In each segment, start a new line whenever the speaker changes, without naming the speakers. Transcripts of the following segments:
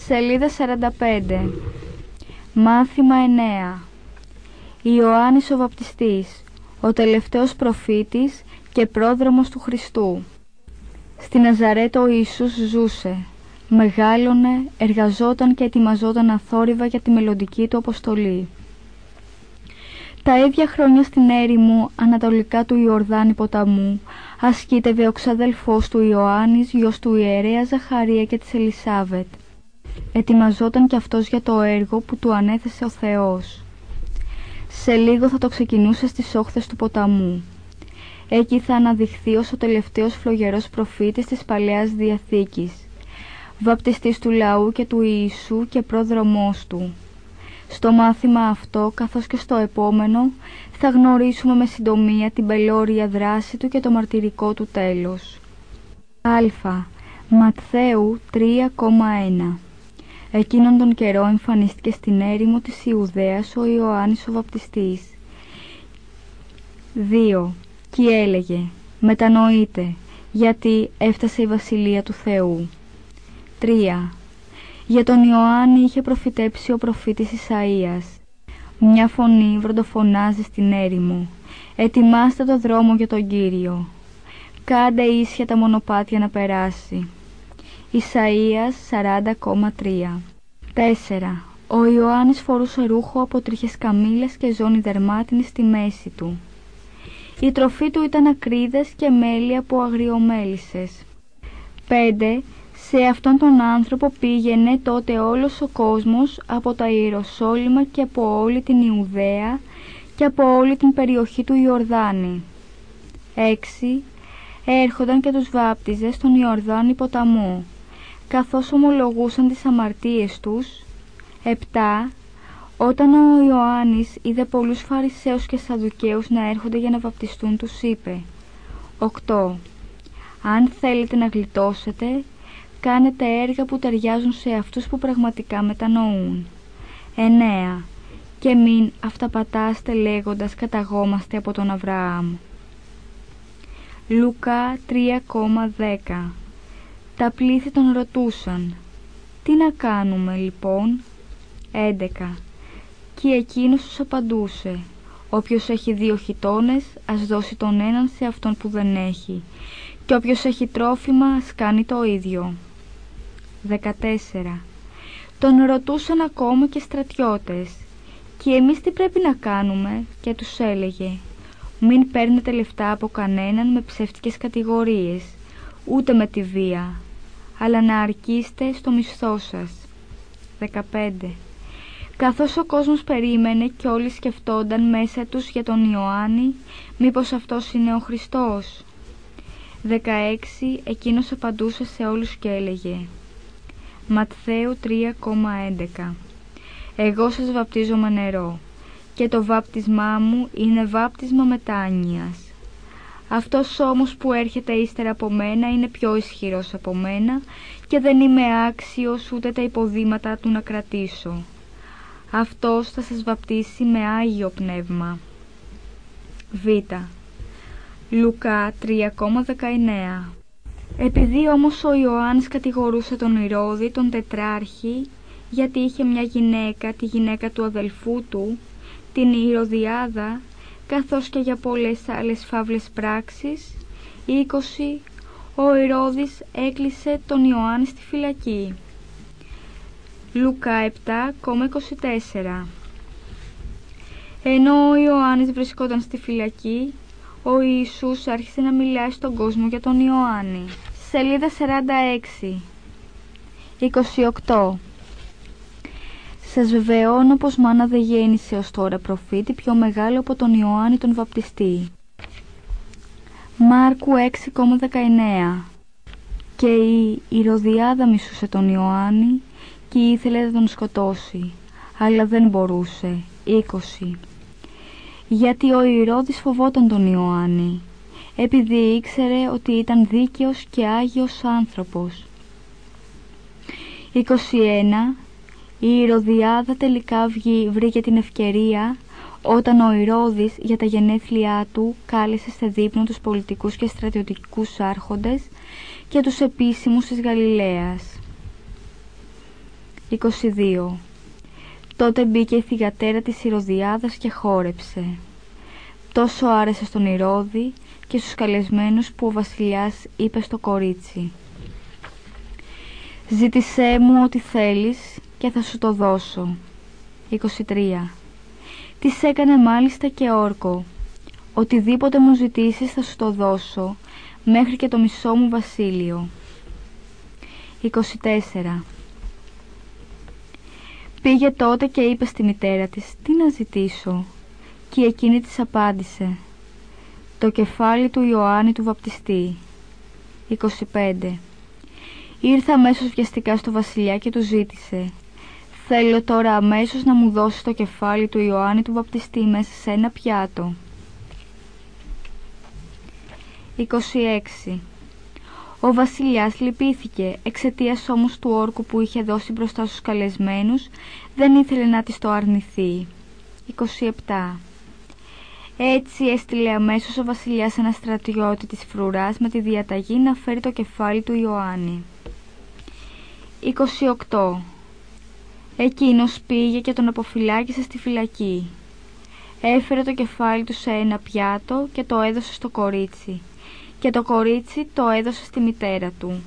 Σελίδα 45. Μάθημα 9. Ιωάννης ο Βαπτιστής, ο τελευταίος προφήτης και πρόδρομος του Χριστού. Στη Ναζαρέτ ο Ιησούς ζούσε, μεγάλωνε, εργαζόταν και ετοιμαζόταν αθόρυβα για τη μελλοντική του αποστολή. Τα ίδια χρόνια στην έρημο ανατολικά του Ιορδάνη ποταμού ασκήτευε ο ξαδελφός του Ιωάννης, γιος του ιερέα Ζαχαρία και της Ελισάβετ. Ετοιμαζόταν κι αυτός για το έργο που του ανέθεσε ο Θεός. Σε λίγο θα το ξεκινούσε στις όχθες του ποταμού. Εκεί θα αναδειχθεί ως ο τελευταίος φλογερός προφήτης της Παλαιάς Διαθήκης, βαπτιστής του λαού και του Ιησού και πρόδρομός του. Στο μάθημα αυτό, καθώς και στο επόμενο, θα γνωρίσουμε με συντομία την πελώρια δράση του και το μαρτυρικό του τέλος. Α. Ματθαίου 3,1. Εκείνον τον καιρό εμφανίστηκε στην έρημο της Ιουδαίας ο Ιωάννης ο Βαπτιστής. 2. Κι έλεγε, μετανοείτε, γιατί έφτασε η Βασιλεία του Θεού. 3. Για τον Ιωάννη είχε προφητέψει ο προφήτης Ισαΐας. Μια φωνή βροντοφωνάζει στην έρημο. Ετοιμάστε το δρόμο για τον Κύριο. Κάντε ίσια τα μονοπάτια να περάσει. Ισαΐας 40,3. 4. Ο Ιωάννης φορούσε ρούχο από τρίχες καμήλες και ζώνη δερμάτινη στη μέση του. Η τροφή του ήταν ακρίδες και μέλι από αγριομέλισσες. 5. Σε αυτόν τον άνθρωπο πήγαινε τότε όλος ο κόσμος από τα Ιεροσόλυμα και από όλη την Ιουδαία και από όλη την περιοχή του Ιορδάνη. 6. Έρχονταν και τους βάπτιζε στον Ιορδάνη ποταμό, καθώς ομολογούσαν τις αμαρτίες τους. 7. Όταν ο Ιωάννης είδε πολλούς Φαρισαίους και Σαδουκαίους να έρχονται για να βαπτιστούν, τους είπε: 8. Αν θέλετε να γλιτώσετε, κάνετε έργα που ταιριάζουν σε αυτούς που πραγματικά μετανοούν. 9. Και μην αυταπατάστε λέγοντας καταγόμαστε από τον Αβραάμ. Λουκά 3,10. Τα πλήθη τον ρωτούσαν, τι να κάνουμε λοιπόν? 11. Και εκείνος τους απαντούσε, όποιος έχει 2 χιτώνες ας δώσει τον έναν σε αυτόν που δεν έχει, και όποιος έχει τρόφιμα ας κάνει το ίδιο. 14. Τον ρωτούσαν ακόμα και στρατιώτες, και εμείς τι πρέπει να κάνουμε? Και τους έλεγε, μην παίρνετε λεφτά από κανέναν με ψεύτικες κατηγορίες, ούτε με τη βία, αλλά να αρκείστε στο μισθό σας. 15. Καθώς ο κόσμος περίμενε και όλοι σκεφτόνταν μέσα τους για τον Ιωάννη, μήπως αυτός είναι ο Χριστός? 16. Εκείνος απαντούσε σε όλους και έλεγε, Ματθαίου 3,11. Εγώ σας βαπτίζω με νερό, και το βάπτισμά μου είναι βάπτισμα μετάνοιας. Αυτός όμως που έρχεται ύστερα από μένα είναι πιο ισχυρός από μένα και δεν είμαι άξιος ούτε τα υποδήματα του να κρατήσω. Αυτός θα σας βαπτίσει με Άγιο Πνεύμα. Β. Λουκά 3,19. Επειδή όμως ο Ιωάννης κατηγορούσε τον Ηρώδη, τον τετράρχη, γιατί είχε μια γυναίκα, τη γυναίκα του αδελφού του, την Ηρωδιάδα, καθώς και για πολλές άλλες φαύλες πράξεις. 20. Ο Ηρώδης έκλεισε τον Ιωάννη στη φυλακή. Λουκά 7,24. Ενώ ο Ιωάννης βρισκόταν στη φυλακή, ο Ιησούς άρχισε να μιλάει στον κόσμο για τον Ιωάννη. Σελίδα 46. 28. Σας βεβαιώνω πως μάνα δεν γέννησε ως τώρα προφήτη πιο μεγάλο από τον Ιωάννη τον Βαπτιστή. Μάρκου 6,19. Και η Ηρωδιάδα μισούσε τον Ιωάννη και ήθελε να τον σκοτώσει, αλλά δεν μπορούσε. 20. Γιατί ο Ηρώδης φοβόταν τον Ιωάννη, επειδή ήξερε ότι ήταν δίκαιος και άγιος άνθρωπος. 21. Η Ηρωδιάδα τελικά βρήκε την ευκαιρία όταν ο Ηρώδης για τα γενέθλιά του κάλεσε σε δείπνο τους πολιτικούς και στρατιωτικούς άρχοντες και τους επίσημους της Γαλιλαίας. 22. Τότε μπήκε η θυγατέρα της Ηρωδιάδας και χόρεψε. Τόσο άρεσε στον Ηρώδη και στους καλεσμένους που ο βασιλιάς είπε στο κορίτσι: «Ζήτησέ μου ό,τι θέλεις και θα σου το δώσω». 23. Της έκανε μάλιστα και όρκο: «Οτιδήποτε μου ζητήσεις θα σου το δώσω, μέχρι και το μισό μου βασίλειο». 24. Πήγε τότε και είπε στη μητέρα της: «Τι να ζητήσω?» Και εκείνη της απάντησε: «Το κεφάλι του Ιωάννη του Βαπτιστή». 25. Ήρθε αμέσως βιαστικά στο βασιλιά και του ζήτησε: «Θέλω τώρα αμέσως να μου δώσεις το κεφάλι του Ιωάννη του Βαπτιστή μέσα σε ένα πιάτο». 26. Ο βασιλιάς λυπήθηκε, εξαιτίας όμως του όρκου που είχε δώσει μπροστά στους καλεσμένους, δεν ήθελε να της το αρνηθεί. 27. Έτσι έστειλε αμέσως ο βασιλιάς ένα στρατιώτη της φρουράς με τη διαταγή να φέρει το κεφάλι του Ιωάννη. 28. Εκείνος πήγε και τον αποφυλάκησε στη φυλακή. Έφερε το κεφάλι του σε ένα πιάτο και το έδωσε στο κορίτσι, και το κορίτσι το έδωσε στη μητέρα του.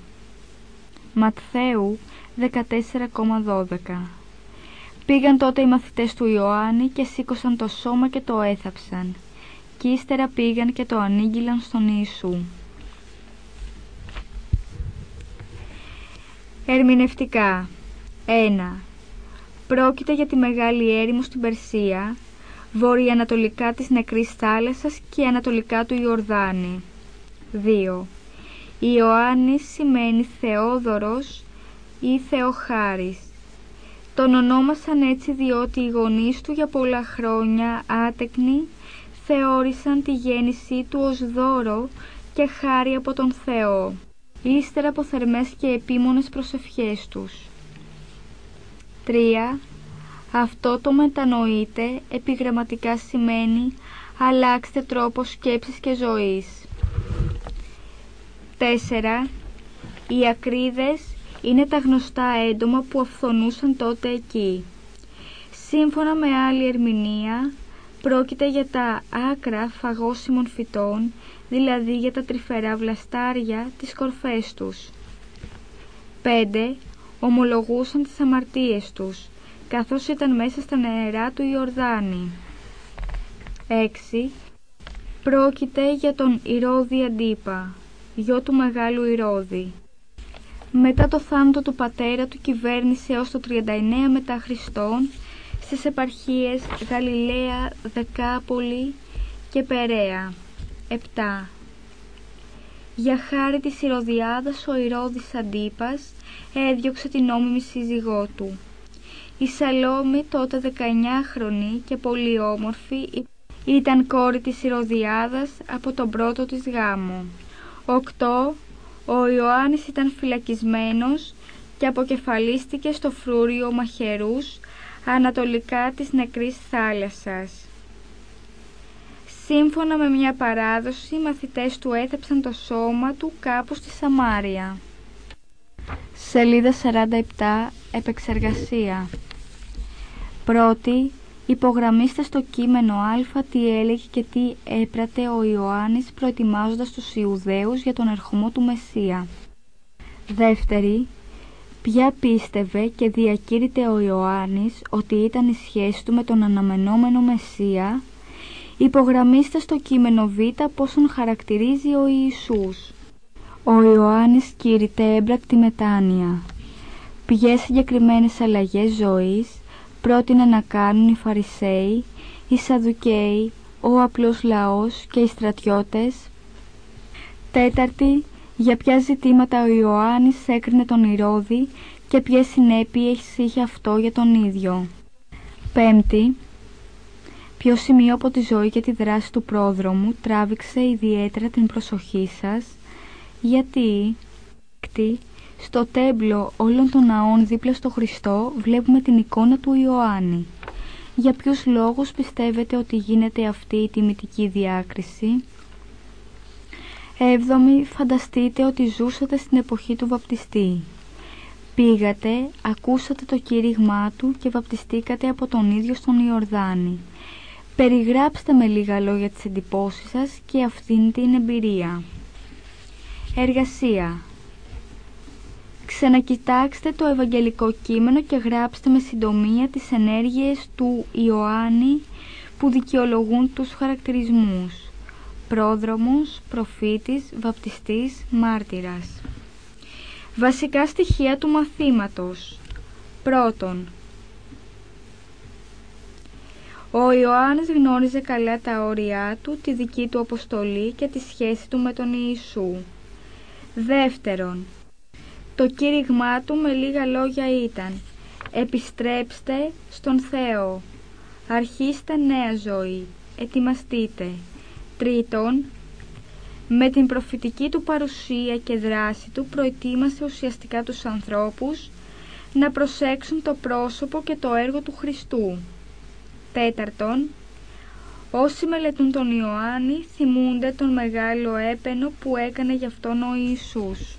Ματθαίου 14,12. Πήγαν τότε οι μαθητές του Ιωάννη και σήκωσαν το σώμα και το έθαψαν, και ύστερα πήγαν και το ανήγγυλαν στον Ιησού. Ερμηνευτικά. 1. Πρόκειται για τη μεγάλη έρημο στην Περσία, βορειοανατολικά της Νεκρής Θάλασσας και ανατολικά του Ιορδάνη. 2. Ιωάννης σημαίνει Θεόδωρος ή Θεοχάρης. Τον ονόμασαν έτσι διότι οι γονείς του για πολλά χρόνια άτεκνοι θεώρησαν τη γέννησή του ως δώρο και χάρη από τον Θεό, ύστερα από θερμές και επίμονες προσευχές τους. 3. Αυτό το μετανοείτε επιγραμματικά σημαίνει αλλάξτε τρόπο σκέψης και ζωής. 4. Οι ακρίδες είναι τα γνωστά έντομα που αυθονούσαν τότε εκεί. Σύμφωνα με άλλη ερμηνεία, πρόκειται για τα άκρα φαγώσιμων φυτών, δηλαδή για τα τρυφερά βλαστάρια, τις κορφές τους. 5. Ομολογούσαν τις αμαρτίες τους, καθώς ήταν μέσα στα νερά του Ιορδάνη. 6. Πρόκειται για τον Ηρώδη Αντίπα, γιο του Μεγάλου Ηρώδη. Μετά το θάνατο του πατέρα του κυβέρνησε έως το 39 μετά Χριστόν στις επαρχίες Γαλιλαία, Δεκάπολη και Περαία. 7. Για χάρη της Ηρωδιάδας ο Ηρώδης Αντίπας έδιωξε την νόμιμη σύζυγό του. Η Σαλόμη, τότε 19χρονη και πολύ όμορφη, ήταν κόρη της Ηρωδιάδας από τον πρώτο της γάμο. 8. Ο Ιωάννης ήταν φυλακισμένος και αποκεφαλίστηκε στο φρούριο Μαχαιρούς, ανατολικά της Νεκρής Θάλασσας. Σύμφωνα με μια παράδοση, οι μαθητές του έθαψαν το σώμα του κάπου στη Σαμάρια. Σελίδα 47. Επεξεργασία. 1. Υπογραμμίστε στο κείμενο Α τι έλεγε και τι έπρατε ο Ιωάννης προετοιμάζοντας τους Ιουδαίους για τον ερχομό του Μεσσία. 2. Ποια πίστευε και διακήρυτε ο Ιωάννης ότι ήταν η σχέση του με τον αναμενόμενο Μεσσία. Υπογραμμίστε στο κείμενο Β πόσον χαρακτηρίζει ο Ιησούς. Ο Ιωάννης κήρυτε έμπρακτη μετάνοια. Ποιες συγκεκριμένες αλλαγές ζωής πρότεινε να κάνουν οι Φαρισαίοι, οι Σαδουκαίοι, ο απλός λαός και οι στρατιώτες. 4. Για ποια ζητήματα ο Ιωάννης έκρινε τον Ηρώδη και ποιες συνέπειες είχε αυτό για τον ίδιο. 5. Ποιο σημείο από τη ζωή και τη δράση του πρόδρομου τράβηξε ιδιαίτερα την προσοχή σας, γιατί στο τέμπλο όλων των ναών δίπλα στο Χριστό βλέπουμε την εικόνα του Ιωάννη. Για ποιους λόγους πιστεύετε ότι γίνεται αυτή η τιμητική διάκριση? 7. Φανταστείτε ότι ζούσατε στην εποχή του βαπτιστή. Πήγατε, ακούσατε το κήρυγμά του και βαπτιστήκατε από τον ίδιο στον Ιορδάνη. Περιγράψτε με λίγα λόγια τις εντυπώσεις σας και αυτήν την εμπειρία. Εργασία. Ξανακοιτάξτε το Ευαγγελικό κείμενο και γράψτε με συντομία τις ενέργειες του Ιωάννη που δικαιολογούν τους χαρακτηρισμούς: πρόδρομος, προφήτης, βαπτιστής, μάρτυρας. Βασικά στοιχεία του μαθήματος. Πρώτον, ο Ιωάννης γνώριζε καλά τα όρια του, τη δική του αποστολή και τη σχέση του με τον Ιησού. Δεύτερον, το κήρυγμά του με λίγα λόγια ήταν: επιστρέψτε στον Θεό, αρχίστε νέα ζωή, ετοιμαστείτε. Τρίτον, με την προφητική του παρουσία και δράση του προετοίμασε ουσιαστικά τους ανθρώπους να προσέξουν το πρόσωπο και το έργο του Χριστού. Τέταρτον, όσοι μελετούν τον Ιωάννη θυμούνται τον μεγάλο έπαινο που έκανε γι' αυτόν ο Ιησούς.